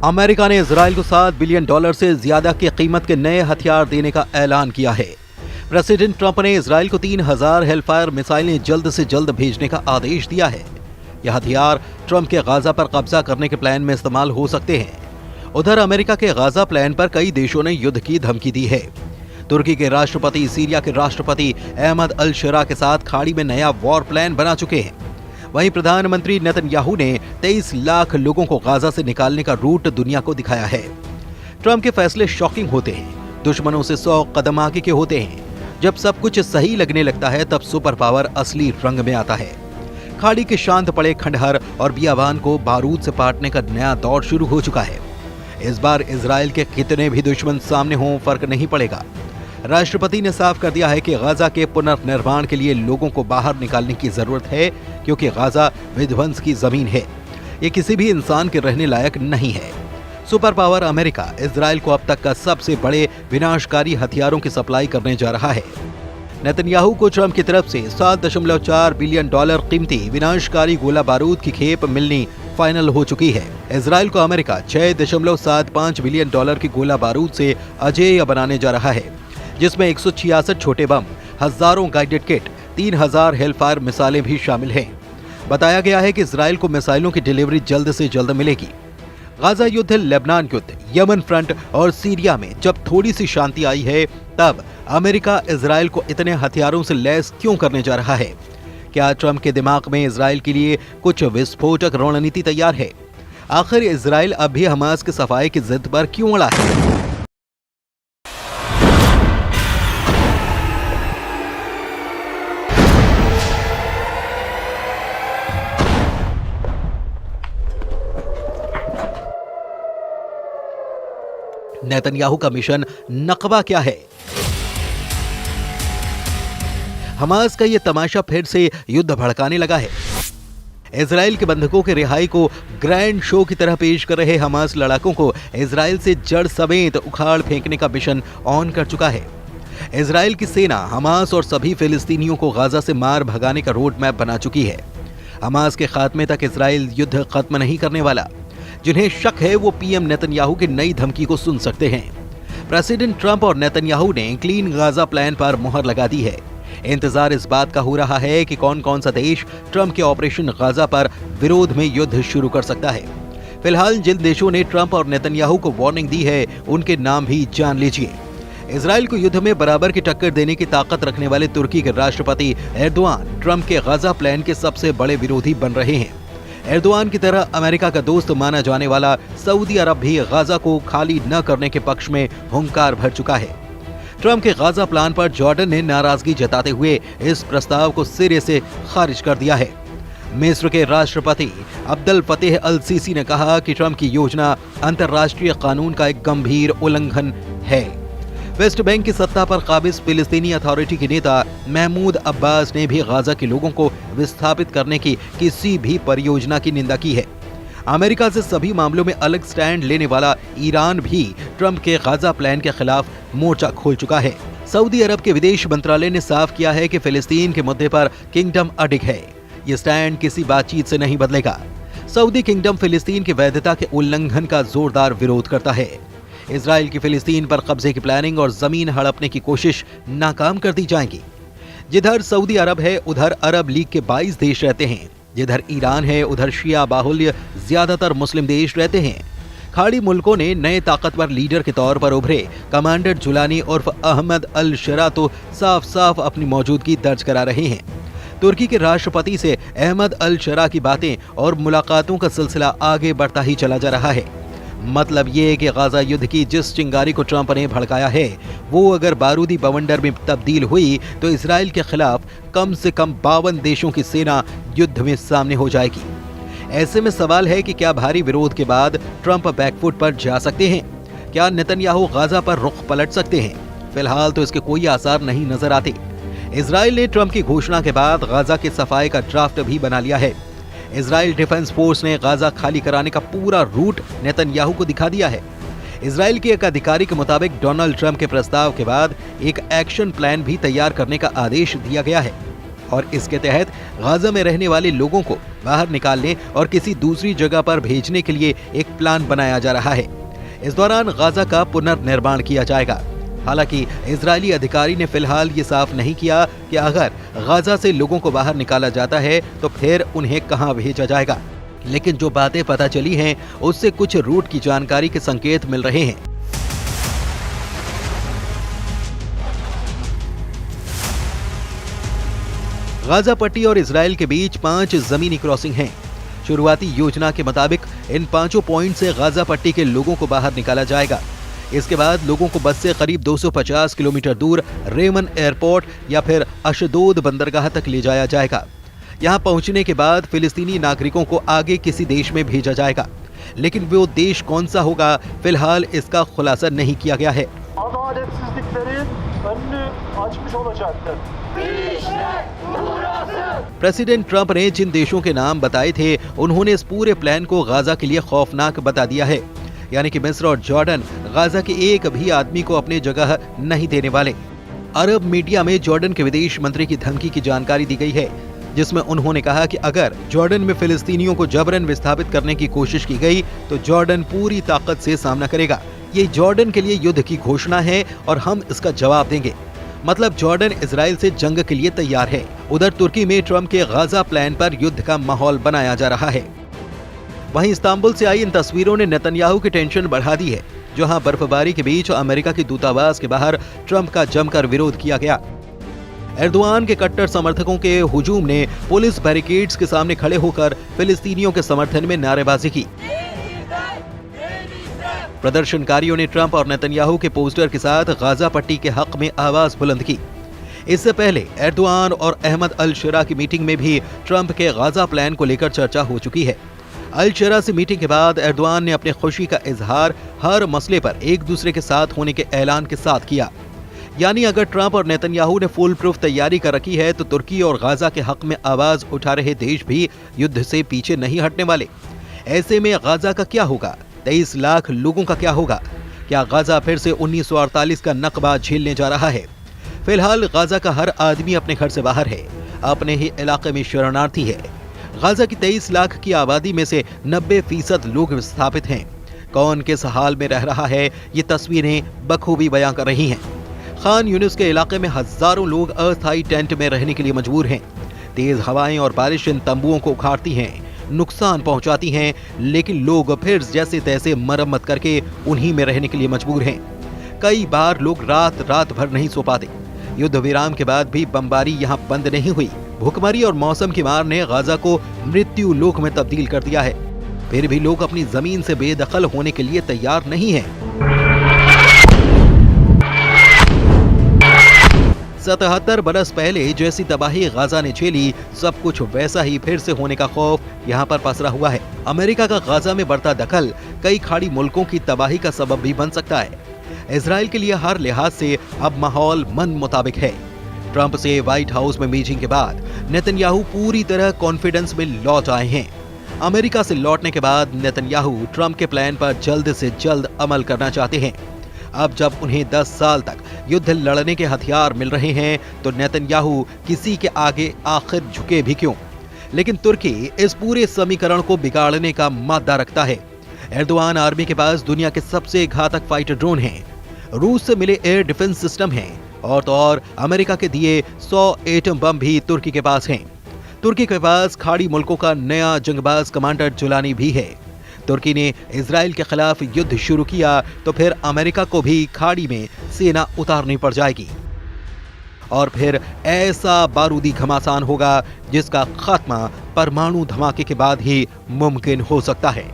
America ने Israel को $7 billion से ज्यादा की कीमत के नए हथियार देने का ऐलान किया है। प्रेसिडेंट ट्रंप ने इजराइल को 3000 हेलफायर मिसाइलें जल्द से जल्द भेजने का आदेश दिया है। यह हथियार ट्रंप के गाजा पर कब्जा करने के प्लान में इस्तेमाल हो सकते हैं। उधर अमेरिका के गाजा प्लान पर कई देशों ने युद्ध की धमकी दी है। तुर्की के राष्ट्रपति सीरिया के राष्ट्रपति अहमद अल शरा के साथ खाड़ी में नया वॉर प्लान बना चुके हैं। वहीं प्रधानमंत्री नेतन्याहू ने 23 लाख लोगों को गाजा से निकालने का रूट दुनिया को दिखाया है। ट्रंप के फैसले शॉकिंग होते हैं, दुश्मनों से 100 कदम आगे के होते हैं। जब सब कुछ सही लगने लगता है तब सुपर पावर असली रंग में आता है। खाड़ी के शांत पड़े खंडहर और बियाबान को बारूद से पाटने का नया दौर शुरू हो चुका है। इस बार इजराइल के कितने भी दुश्मन सामने हों, फर्क नहीं पड़ेगा। राष्ट्रपति ने साफ कर दिया है कि गाजा के पुनर्निर्माण के लिए लोगों को बाहर निकालने की जरूरत है, क्योंकि गाजा विध्वंस की जमीन है। ये किसी भी इंसान के रहने लायक नहीं है। सुपर पावर अमेरिका इजराइल को अब तक का सबसे बड़े विनाशकारी हथियारों की सप्लाई करने जा रहा है। नेतन्याहू को ट्रंप की तरफ से $7.4 बिलियन कीमती विनाशकारी गोला बारूद की खेप मिलनी फाइनल हो चुकी है। इजराइल को अमेरिका $6.75 बिलियन की गोला बारूद से अजेय बनाने जा रहा है, जिसमें 166 छोटे बम, हजारों गाइडेड किट, 3000 हेलफायर मिसाइलें भी शामिल हैं। बताया गया है कि इजराइल को मिसाइलों की डिलीवरी जल्द से जल्द मिलेगी। गाजा युद्ध, लेबनान युद्ध, यमन फ्रंट और सीरिया में जब थोड़ी सी शांति आई है, तब अमेरिका इजराइल को इतने हथियारों से लैस क्यों करने जा रहा है? क्या ट्रंप के दिमाग में इजराइल के लिए कुछ विस्फोटक रणनीति तैयार है? आखिर इजराइल अब भी हमास के सफाई की जिद पर क्यों अड़ा है? नेतन्याहू का मिशन नकबा क्या है? हमास का यह तमाशा फिर से युद्ध भड़काने लगा है। इजराइल के बंधकों के रिहाई को ग्रैंड शो की तरह पेश कर रहे हमास लड़ाकों को इजराइल से जड़ समेत उखाड़ फेंकने का मिशन ऑन कर चुका है। इजराइल की सेना हमास और सभी फिलिस्तीनियों को गाजा से मार भगाने का रोड मैप बना चुकी है। हमास के खात्मे तक इजराइल युद्ध खत्म नहीं करने वाला। जिन्हें शक है वो पीएम नेतन्याहू की नई धमकी को सुन सकते हैं। प्रेसिडेंट ट्रंप और नेतन्याहू ने क्लीन गाजा प्लान पर मुहर लगा दी है। इंतजार इस बात का हो रहा है कि कौन कौन सा देश ट्रंप के ऑपरेशन गाजा पर विरोध में युद्ध शुरू कर सकता है। फिलहाल जिन देशों ने ट्रंप और नेतन्याहू को वार्निंग दी है, उनके नाम भी जान लीजिए। इजराइल को युद्ध में बराबर की टक्कर देने की ताकत रखने वाले तुर्की के राष्ट्रपति एर्दोआन ट्रंप के गाजा प्लान के सबसे बड़े विरोधी बन रहे हैं। एर्दोआन की तरह अमेरिका का दोस्त माना जाने वाला सऊदी अरब भी गाजा को खाली न करने के पक्ष में हुंकार भर चुका है। ट्रंप के गाजा प्लान पर जॉर्डन ने नाराजगी जताते हुए इस प्रस्ताव को सिरे से खारिज कर दिया है। मिस्र के राष्ट्रपति अब्दुल फतेह अल सीसी ने कहा कि ट्रंप की योजना अंतर्राष्ट्रीय कानून का एक गंभीर उल्लंघन है। वेस्ट बैंक की सत्ता पर काबिज फिलिस्तीनी अथॉरिटी के नेता महमूद अब्बास ने भी गाजा के लोगों को विस्थापित करने की किसी भी परियोजना की निंदा की है। अमेरिका से सभी मामलों में अलग स्टैंड लेने वाला ईरान भी ट्रंप के गाजा प्लान के खिलाफ मोर्चा खोल चुका है। सऊदी अरब के विदेश मंत्रालय ने साफ किया है कि फिलिस्तीन के मुद्दे पर किंगडम अडिग है। ये स्टैंड किसी बातचीत से नहीं बदलेगा। सऊदी किंगडम फिलिस्तीन की वैधता के उल्लंघन का जोरदार विरोध करता है। इजराइल की फिलिस्तीन पर कब्जे की प्लानिंग और जमीन हड़पने की कोशिश नाकाम कर दी जाएगी। जिधर सऊदी अरब है, उधर अरब लीग के 22 देश रहते हैं। जिधर ईरान है, उधर शिया बाहुल्य ज्यादातर मुस्लिम देश रहते हैं। खाड़ी मुल्कों ने नए ताकतवर लीडर के तौर पर उभरे कमांडर जुलानी उर्फ अहमद अल शरा तो साफ साफ अपनी मौजूदगी दर्ज करा रहे हैं। तुर्की के राष्ट्रपति से अहमद अल शरा की बातें और मुलाकातों का सिलसिला आगे बढ़ता ही चला जा रहा है। मतलब ये कि गाजा युद्ध की जिस चिंगारी को ट्रंप ने भड़काया है, वो अगर बारूदी बवंडर में तब्दील हुई तो इसराइल के खिलाफ कम से कम 52 देशों की सेना युद्ध में सामने हो जाएगी। ऐसे में सवाल है कि क्या भारी विरोध के बाद ट्रंप बैकफुट पर जा सकते हैं? क्या नेतन्याहू गाजा पर रुख पलट सकते हैं? फिलहाल तो इसके कोई आसार नहीं नजर आते। इजराइल ने ट्रंप की घोषणा के बाद गाजा की सफाई का ड्राफ्ट भी बना लिया है। इजराइल डिफेंस फोर्स ने गाजा खाली कराने का पूरा रूट नेतन्याहू को दिखा दिया है। इजराइल के एक अधिकारी के मुताबिक डोनाल्ड ट्रंप के प्रस्ताव के बाद एक एक्शन प्लान भी तैयार करने का आदेश दिया गया है। और इसके तहत गाजा में रहने वाले लोगों को बाहर निकालने और किसी दूसरी जगह पर भेजने के लिए एक प्लान बनाया जा रहा है। इस दौरान गाजा का पुनर्निर्माण किया जाएगा। हालांकि इजरायली अधिकारी ने फिलहाल ये साफ नहीं किया कि अगर गाजा से लोगों को बाहर निकाला जाता है तो फिर उन्हें कहां भेजा जाएगा, लेकिन जो बातें पता चली हैं उससे कुछ रूट की जानकारी के संकेत मिल रहे हैं। गाजा पट्टी और इजराइल के बीच 5 जमीनी क्रॉसिंग हैं। शुरुआती योजना के मुताबिक इन 5 पॉइंट से गाजा पट्टी के लोगों को बाहर निकाला जाएगा। इसके बाद लोगों को बस से करीब 250 किलोमीटर दूर रेमन एयरपोर्ट या फिर अशदोद बंदरगाह तक ले जाया जाएगा। यहां पहुंचने के बाद फिलिस्तीनी नागरिकों को आगे किसी देश में भेजा जाएगा, लेकिन वो देश कौन सा होगा फिलहाल इसका खुलासा नहीं किया गया है। प्रेसिडेंट ट्रंप ने जिन देशों के नाम बताए थे उन्होंने इस पूरे प्लान को गाजा के लिए खौफनाक बता दिया है, यानी कि मिस्र और जॉर्डन गाजा के एक भी आदमी को अपनी जगह नहीं देने वाले। अरब मीडिया में जॉर्डन के विदेश मंत्री की धमकी की जानकारी दी गई है, जिसमें उन्होंने कहा कि अगर जॉर्डन में फिलिस्तीनियों को जबरन विस्थापित करने की कोशिश की गई तो जॉर्डन पूरी ताकत से सामना करेगा। ये जॉर्डन के लिए युद्ध की घोषणा है और हम इसका जवाब देंगे। मतलब जॉर्डन इजराइल से जंग के लिए तैयार है। उधर तुर्की में ट्रंप के गाजा प्लान पर युद्ध का माहौल बनाया जा रहा है। वहीं इस्तांबुल से आई इन तस्वीरों ने नेतन्याहू की टेंशन बढ़ा दी है, जहां बर्फबारी के बीच अमेरिका के दूतावास के बाहर ट्रंप का जमकर विरोध किया गया। एर्दोआन के कट्टर समर्थकों के हुजूम ने पुलिस बैरिकेड्स के सामने खड़े होकर फिलिस्तीनियों के समर्थन में नारेबाजी की। प्रदर्शनकारियों ने ट्रंप और नेतन्याहू के पोस्टर के साथ गाजा पट्टी के हक में आवाज बुलंद की। इससे पहले एर्दोआन और अहमद अल शरा की मीटिंग में भी ट्रंप के गाजा प्लान को लेकर चर्चा हो चुकी है। अल शरा से मीटिंग के बाद एर्दोआन ने अपनी खुशी का इजहार हर मसले पर एक दूसरे के साथ होने के ऐलान के साथ किया। यानी अगर ट्रंप और नेतन्याहू ने फुल प्रूफ तैयारी कर रखी है तो तुर्की और गाजा के हक में आवाज उठा रहे देश भी युद्ध से पीछे नहीं हटने वाले। ऐसे में गाजा का क्या होगा? 23 लाख लोगों का क्या होगा? क्या गाजा फिर से 1948 का नकबा झेलने जा रहा है? फिलहाल गाजा का हर आदमी अपने घर से बाहर है, अपने ही इलाके में शरणार्थी है। गाजा की 23 लाख की आबादी में से 90% लोग विस्थापित हैं। कौन किस हाल में रह रहा है ये तस्वीरें बखूबी बयां कर रही हैं। खान यूनिस के इलाके में हजारों लोग अस्थायी टेंट में रहने के लिए मजबूर हैं। तेज हवाएं और बारिश इन तंबुओं को उखाड़ती हैं, नुकसान पहुंचाती हैं, लेकिन लोग फिर जैसे तैसे मरम्मत करके उन्हीं में रहने के लिए मजबूर हैं। कई बार लोग रात भर नहीं सो पाते। युद्ध विराम के बाद भी बमबारी यहाँ बंद नहीं हुई। भूखमरी और मौसम की मार ने गाजा को मृत्यु लोक में तब्दील कर दिया है। फिर भी लोग अपनी जमीन से बेदखल होने के लिए तैयार नहीं हैं। 77 बरस पहले जैसी तबाही गाजा ने झेली, सब कुछ वैसा ही फिर से होने का खौफ यहाँ पर पसरा हुआ है। अमेरिका का गाजा में बढ़ता दखल कई खाड़ी मुल्कों की तबाही का सबब भी बन सकता है। इजराइल के लिए हर लिहाज से अब माहौल मन मुताबिक है। ट्रंप से व्हाइट हाउस में मीटिंग के बाद नेतन्याहू पूरी तरह कॉन्फिडेंस में लौट आए हैं। अमेरिका से लौटने के बाद नेतन्याहू ट्रंप के प्लान पर जल्द से जल्द अमल करना चाहते हैं। अब जब उन्हें 10 साल तक युद्ध लड़ने के हथियार मिल रहे हैं तो नेतन्याहू किसी के आगे आखिर झुके भी क्यों? लेकिन तुर्की इस पूरे समीकरण को बिगाड़ने का मादा रखता है। एर्दोआन आर्मी के पास दुनिया के सबसे घातक फाइटर ड्रोन हैं, रूस से मिले एयर डिफेंस सिस्टम हैं और तो और अमेरिका के दिए 100 एटम बम भी तुर्की के पास हैं। तुर्की के पास खाड़ी मुल्कों का नया जंगबाज कमांडर जुलानी भी है। तुर्की ने इजराइल के खिलाफ युद्ध शुरू किया तो फिर अमेरिका को भी खाड़ी में सेना उतारनी पड़ जाएगी और फिर ऐसा बारूदी घमासान होगा जिसका खात्मा परमाणु धमाके के बाद ही मुमकिन हो सकता है।